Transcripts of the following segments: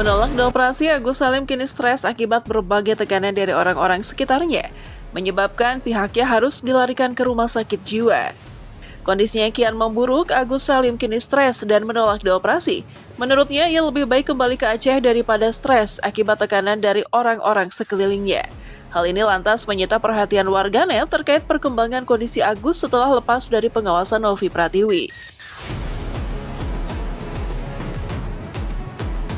Menolak dioperasi, Agus Salim kini stres akibat berbagai tekanan dari orang-orang sekitarnya, menyebabkan pihaknya harus dilarikan ke rumah sakit jiwa. Kondisinya kian memburuk, Agus Salim kini stres dan menolak dioperasi. Menurutnya, ia lebih baik kembali ke Aceh daripada stres akibat tekanan dari orang-orang sekelilingnya. Hal ini lantas menyita perhatian warganet terkait perkembangan kondisi Agus setelah lepas dari pengawasan Novi Pratiwi.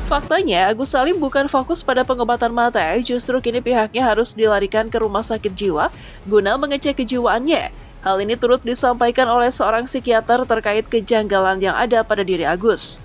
Faktanya, Agus Salim bukan fokus pada pengobatan mata, justru kini pihaknya harus dilarikan ke rumah sakit jiwa guna mengecek kejiwaannya. Hal ini turut disampaikan oleh seorang psikiater terkait kejanggalan yang ada pada diri Agus.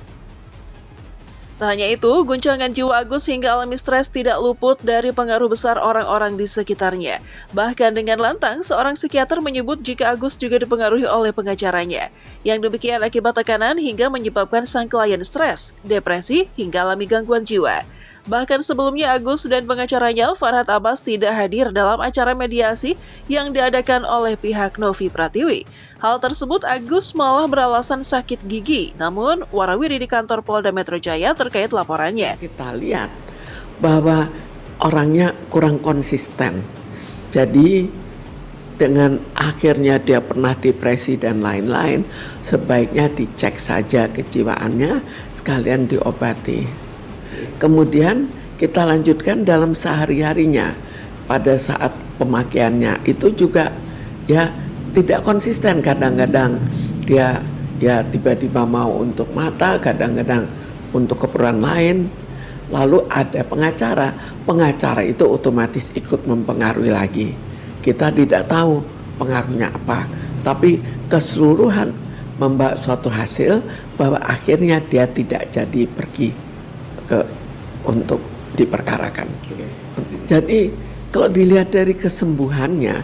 Tak hanya itu, guncangan jiwa Agus hingga alami stres tidak luput dari pengaruh besar orang-orang di sekitarnya. Bahkan dengan lantang, seorang psikiater menyebut jika Agus juga dipengaruhi oleh pengacaranya. Yang demikian akibat tekanan hingga menyebabkan sang klien stres, depresi, hingga alami gangguan jiwa. Bahkan sebelumnya Agus dan pengacaranya Farhad Abbas tidak hadir dalam acara mediasi yang diadakan oleh pihak Novi Pratiwi. Hal tersebut Agus malah beralasan sakit gigi, namun warawiri di kantor Polda Metro Jaya terkait laporannya. Kita lihat bahwa orangnya kurang konsisten. Jadi dengan akhirnya dia pernah depresi dan lain-lain, sebaiknya dicek saja kejiwaannya sekalian diobati. Kemudian kita lanjutkan dalam sehari-harinya pada saat pemakaiannya itu juga ya tidak konsisten. Kadang-kadang dia ya tiba-tiba mau untuk mata, kadang-kadang untuk keperluan lain. Lalu ada pengacara itu otomatis ikut mempengaruhi lagi. Kita tidak tahu pengaruhnya apa, tapi keseluruhan membawa suatu hasil bahwa akhirnya dia tidak jadi pergi untuk diperkarakan. Jadi kalau dilihat dari kesembuhannya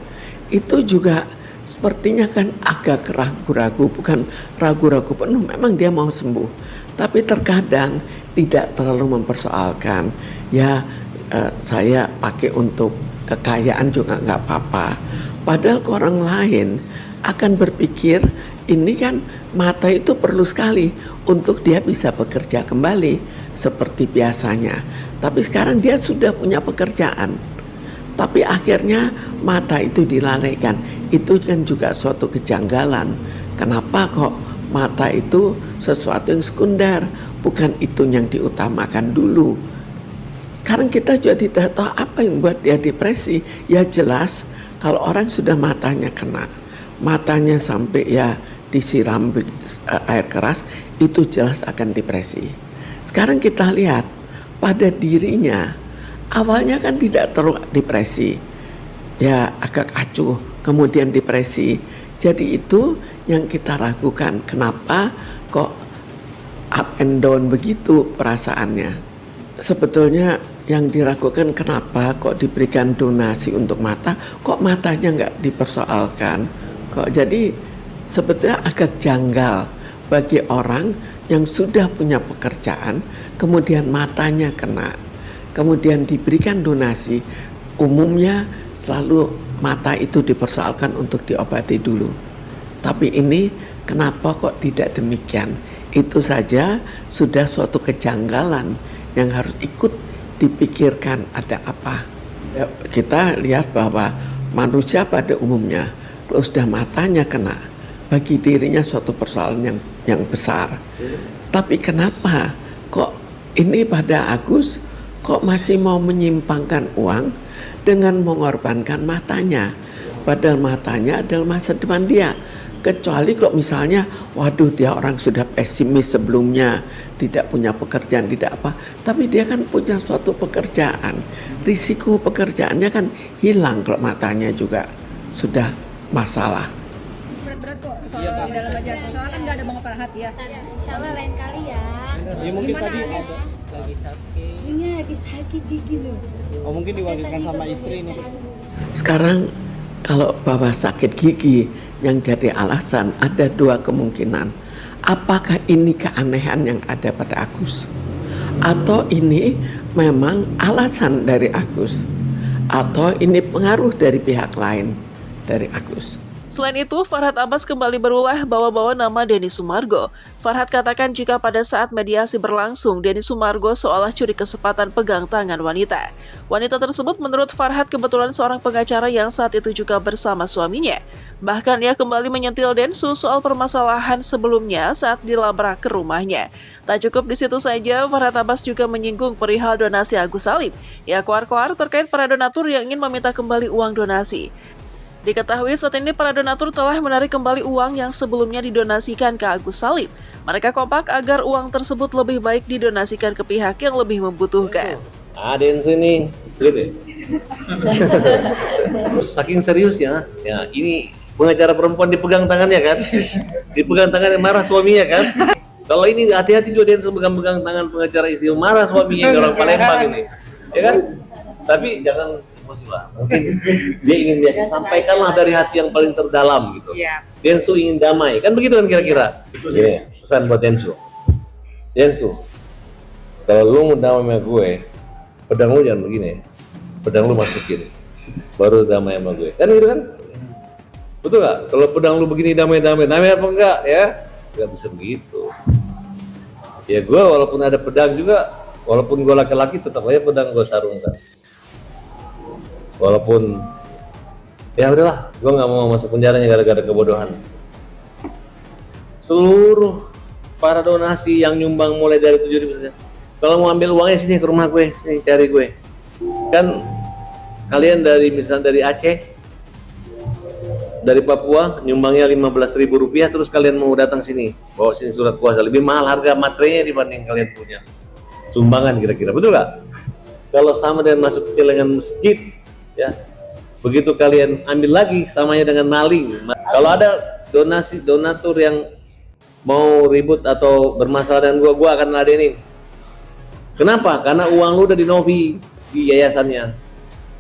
itu juga sepertinya kan agak ragu-ragu, bukan ragu-ragu penuh, memang dia mau sembuh, tapi terkadang tidak terlalu mempersoalkan ya saya pakai untuk kekayaan juga nggak apa-apa, padahal ke orang lain akan berpikir ini kan mata itu perlu sekali untuk dia bisa bekerja kembali seperti biasanya. Tapi sekarang dia sudah punya pekerjaan, tapi akhirnya mata itu dilalaikan. Itu kan juga suatu kejanggalan. Kenapa kok mata itu sesuatu yang sekunder, bukan itu yang diutamakan dulu. Sekarang kita juga tidak tahu apa yang buat dia depresi. Ya jelas kalau orang sudah matanya kena, matanya sampai ya disiram air keras, itu jelas akan depresi. Sekarang kita lihat pada dirinya, awalnya kan tidak terlalu depresi, ya agak acuh, kemudian depresi. Jadi itu yang kita ragukan, kenapa kok up and down begitu perasaannya. Sebetulnya yang diragukan kenapa kok diberikan donasi untuk mata, kok matanya nggak dipersoalkan. Kok jadi sebetulnya agak janggal bagi orang yang sudah punya pekerjaan, kemudian matanya kena, kemudian diberikan donasi. Umumnya selalu mata itu dipersoalkan untuk diobati dulu. Tapi ini kenapa kok tidak demikian? Itu saja sudah suatu kejanggalan yang harus ikut dipikirkan ada apa. Ya, kita lihat bahwa manusia pada umumnya kalau sudah matanya kena, bagi dirinya suatu persoalan yang besar. Tapi kenapa kok ini pada Agus kok masih mau menyimpangkan uang dengan mengorbankan matanya, padahal matanya adalah masa depan dia. Kecuali kalau misalnya waduh dia orang sudah pesimis sebelumnya, tidak punya pekerjaan, tidak apa, tapi dia kan punya suatu pekerjaan, risiko pekerjaannya kan hilang kalau matanya juga sudah masalah. Berat kok soal di dalam aja, soalnya kan nggak ada Bang Farhad ya. Insya Allah lain kali ya. Ya mungkin Gimana tadi Agis? lagi sakit. Ini lagi sakit gigi loh. Oh mungkin diwakilkan sama istri nih. Sekarang kalau bahwa sakit gigi yang jadi alasan, ada dua kemungkinan. Apakah ini keanehan yang ada pada Agus? Atau ini memang alasan dari Agus? Atau ini pengaruh dari pihak lain dari Agus? Selain itu, Farhad Abbas kembali berulah bawa-bawa nama Denny Sumargo. Farhad katakan jika pada saat mediasi berlangsung, Denny Sumargo seolah curi kesempatan pegang tangan wanita. Wanita tersebut menurut Farhad kebetulan seorang pengacara yang saat itu juga bersama suaminya. Bahkan ia kembali menyentil Densu soal permasalahan sebelumnya saat dilabrak ke rumahnya. Tak cukup di situ saja, Farhad Abbas juga menyinggung perihal donasi Agus Salim. Ia koar-koar terkait para donatur yang ingin meminta kembali uang donasi. Diketahui saat ini para donatur telah menarik kembali uang yang sebelumnya didonasikan ke Agus Salim. Mereka kompak agar uang tersebut lebih baik didonasikan ke pihak yang lebih membutuhkan. Densu ini, lihat ya. Saking seriusnya, ya ini pengacara perempuan dipegang tangannya kan, dipegang tangannya marah suaminya kan. Kalau ini hati-hati juga Densu pegang-pegang tangan pengacara istri, marah suaminya orang Palembang ini, ya kan. Tapi jangan emosi lah. Mungkin dia ingin biasa sampaikanlah dari hati yang paling terdalam gitu. Densu ingin damai, kan begitu kan kira-kira. Ini pesan buat Densu. Densu, kalau lu mau damai sama gue, pedang lu jangan begini, pedang lu masukin, baru damai sama gue. Kan gitu kan? Betul nggak? Kalau pedang lu begini damai apa enggak ya? Nggak bisa begitu. Ya gue walaupun ada pedang juga, walaupun gue laki-laki tetap aja pedang gue sarungkan. Walaupun ya udahlah, gue nggak mau masuk penjaranya gara-gara kebodohan. Seluruh para donasi yang nyumbang mulai dari 7.000, kalau mau ambil uangnya sini ke rumah gue, sini cari gue. Kan kalian dari misalnya dari Aceh, dari Papua nyumbangnya Rp15.000, terus kalian mau datang sini, bawa sini surat kuasa, lebih mahal harga materainya dibanding kalian punya sumbangan kira-kira, betul nggak? Kalau sama dengan masuk ke celengan masjid, ya begitu kalian ambil lagi samanya dengan maling. Kalau ada donatur yang mau ribut atau bermasalah dengan gua akan ladenin. Kenapa? Karena uang lu udah dinovi di yayasannya,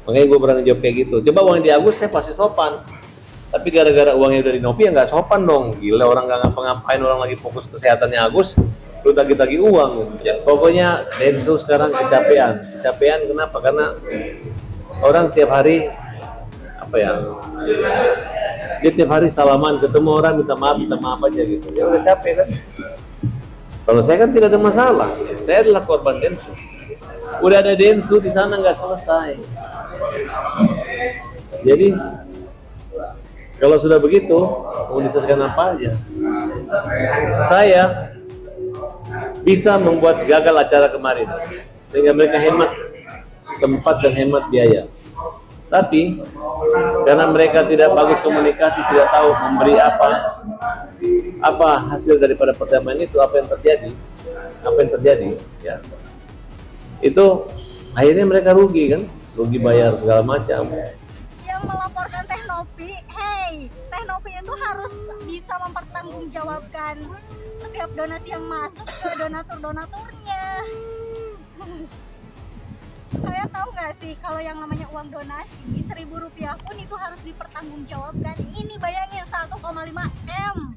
makanya gua berani jawab kayak gitu. Coba uang di Agus saya pasti sopan, tapi gara-gara uangnya udah dinovi ya nggak sopan dong. Gila, orang nggak ngapa-ngapain, orang lagi fokus kesehatannya Agus, lu tagih-tagih uang. Ya, pokoknya Densu sekarang kecapean. Kenapa? Karena orang tiap hari dia tiap hari salaman, ketemu orang minta maaf aja gitu. Ya udah capek kan. Kalau saya kan tidak ada masalah, saya adalah korban Densu. Udah ada Densu di sana nggak selesai. Jadi kalau sudah begitu mau diselesaikan apa aja. Saya bisa membuat gagal acara kemarin sehingga mereka hemat tempat dan hemat biaya. Tapi karena mereka tidak bagus komunikasi, tidak tahu memberi apa hasil daripada perdamaian itu, apa yang terjadi ya, itu akhirnya mereka rugi kan, rugi bayar segala macam. Yang melaporkan Teh Nopi, Teh Nopi itu harus bisa mempertanggungjawabkan setiap donasi yang masuk ke donaturnya. Kalian tahu nggak sih kalau yang namanya uang donasi Rp1.000 pun itu harus dipertanggungjawabkan. Ini bayangin 1,5 M.